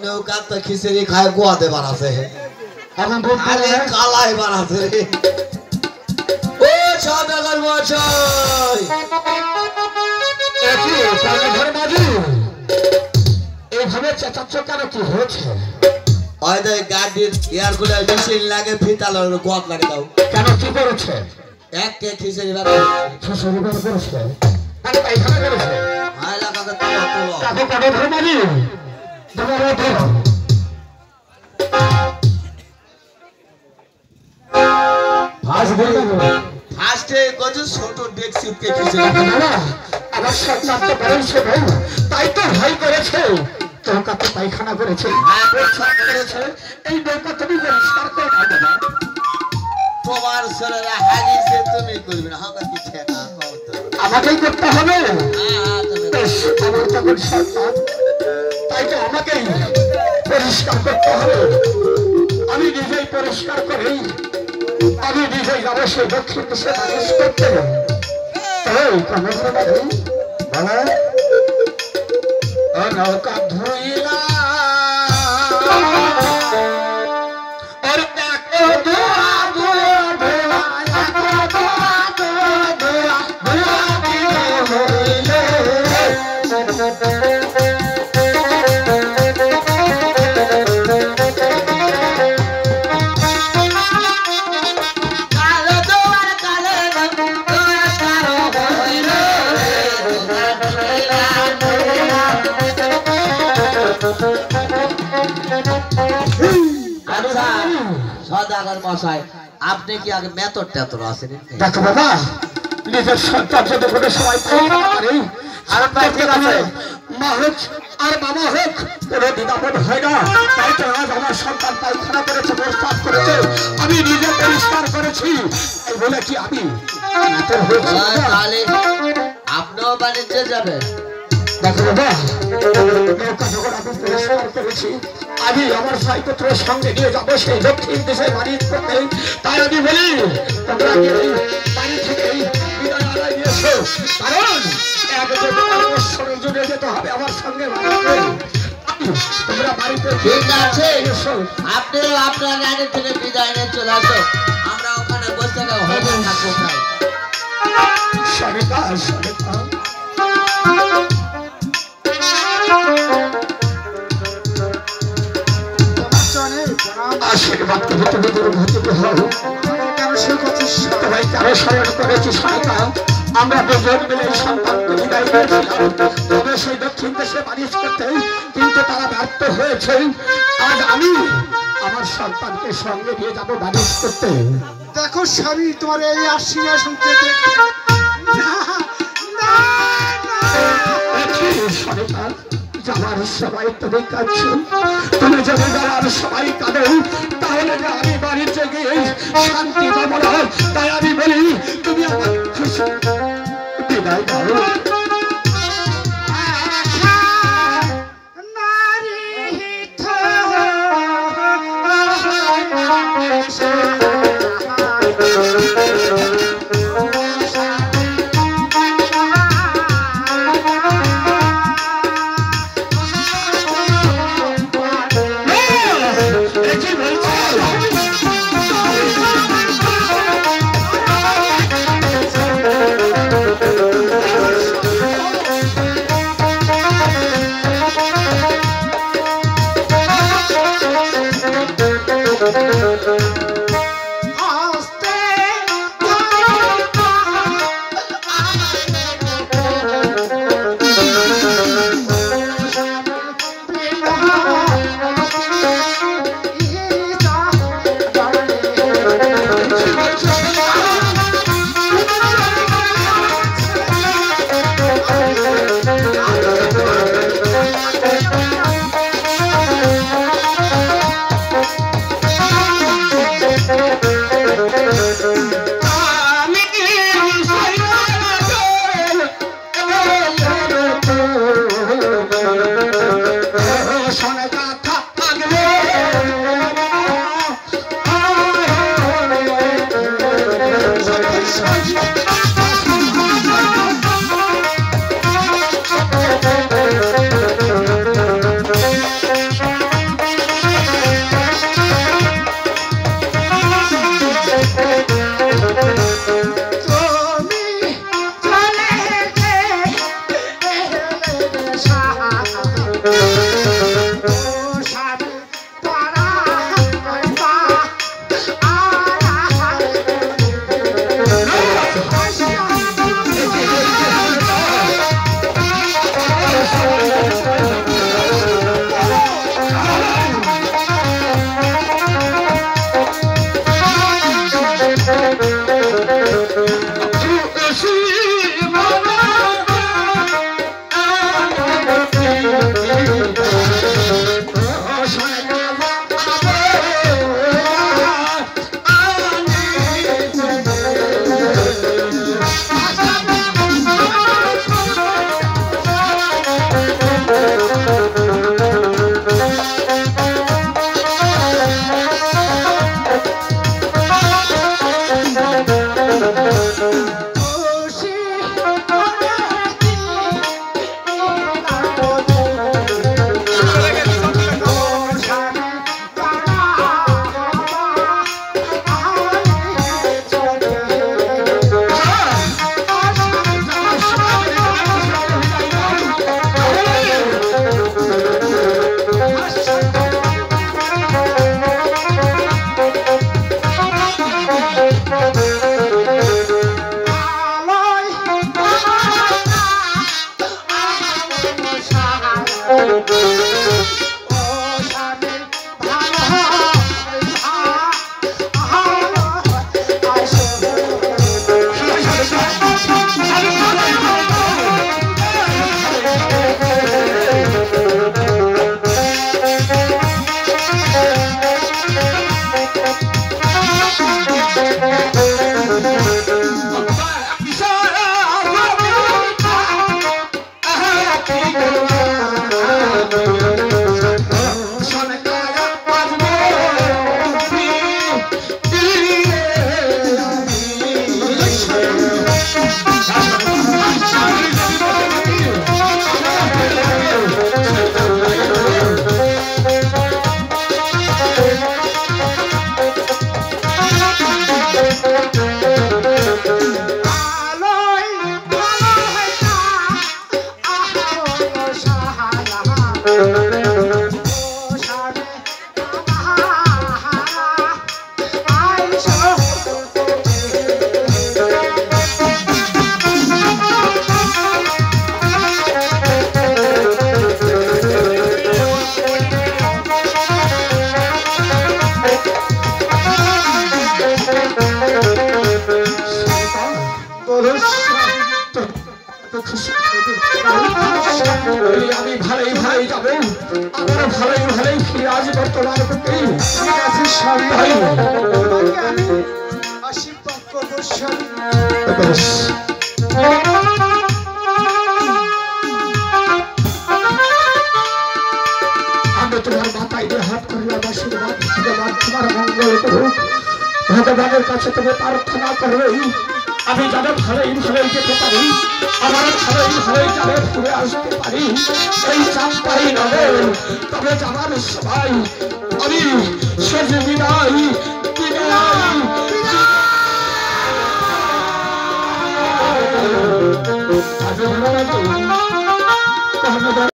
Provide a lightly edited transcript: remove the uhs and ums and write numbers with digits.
नौका तो खिचड़ी खाए गुआते बना से अरे काला ही बना से ओ सौदागर मशाई একি তাহলে ঘরে মাঝি এইভাবে চেঁচাচ্ছ কেন কি হয়েছে ওই দে গাড়ির এয়ার কুলার মেশিন লাগে ফিতালের গোয়াত লাগে দাও কেন কি করেছে এক কে খিচড়ি বানাই শ্বশুর বাড়ি করেছে মানে পায়খানা করেছে আয় লাগাকে তোলো তোলো কাকে কাকে ঘরে মাঝি ধরো ধরো ফার্স্টে কত ছোট ডেক্সিট কে খিচড়ি বাবা আমার সন্তান তো বলেছে ভাই তাই তো ভাই করেছে নৌকা তো পায়খানা করেছে করেছে এই নৌকা তুমি পরিষ্কার করে দাও বাবা তোমার ছেলেরা হাগিছে তুমি করবে না হাগা কি ঠেকা কও তো আমাকেই করতে হবে হ্যাঁ তুমি আমার তখন সন্তান তাই তো আমাকেই পরিষ্কার করতে হবে আমি নিজেই পরিষ্কার করি আমি নিজেই যাবো সেই দক্ষিণ দেশে মানুষ করতে এই কেমন বাবা নৌকা ধুইলা और देखो दुआ दुआ दुआ दुआ সদাগর মশাই আপনি কি আগে মেথড টেতর আছেন দেখো বাবা নিজের সন্তান যদি কোনো সময় পারে আর ঠিক আছে মা হোক আর বাবা হোক কোনো দ্বিধাবোধ হয় না তাই তো আজ আমার সন্তান পায়খানা করেছে প্রস্তাব করেছে আমি নিজে পরিষ্কার করেছি এই বলে কি আমি তাহলে আপনিও বাণিজ্যে যাবেন দেখো বাবা নৌকা যখন আমি পরিষ্কার করেছি আমি আমার সাইপুত্রের সঙ্গে নিয়ে যাবো সেই দক্ষিণ দেশে বাড়ি করতে তাই আমি বলি তোমরা বাড়ি থেকে বিদায় আদায় নিয়েছো কারণ বছরের জন্য যেতে হবে আমার সঙ্গে তোমরা বাড়িতে ঠিক আছে আপনিও আপনার গাড়ি থেকে বিদায় নিয়ে চলে আসো আমরা ওখানে বসে হবে না কোথায় সরেকা সরেকা আশীর্বাদ আমরা দুজন মিলে সন্তানকে বিদায় দিয়েছিলাম তবে সেই দক্ষিণ দেশে বাণিজ্য করতে কিন্তু তারা ব্যর্থ হয়েছে আজ আমি আমার সন্তানকে সঙ্গে নিয়ে যাবো বাণিজ্য করতে দেখো স্বামী তোমার এই আশীর্বাদ যাওয়ার সবাই তুমি কাঁদছো তুমি যদি যাওয়ার সবাই কাঁদো তাহলে যে আমি বাড়িতে গিয়ে শান্তি পাবো না তাই আমি বলি তুমি আমার খুশি বিদায় দাও শোনে কথা থাকলে আমি ভালোই ভালোই যাবো, আমার ভালোই ভালোই ফিরে আসবো তোমার প্রতি। ঠিক আছে স্বামী, ভাই তোমাকে আমি আশীর্বাদ করবো স্বামী। বেশ। আমি তোমার মাথায় দিয়ে হাত করলাম আশীর্বাদ, ভগবান তোমার মঙ্গল করুক। ভগবানের কাছে তুমি প্রার্থনা করবে আমি যাদের ভালোই ভালোই যেতে পারি, আমার ভালোই ভালোই যাদের ফিরে আসতে পারি, এই চাঁদটাই নবে। তবে যাবার সবাই আমি শেষ বিদায় বিদায়।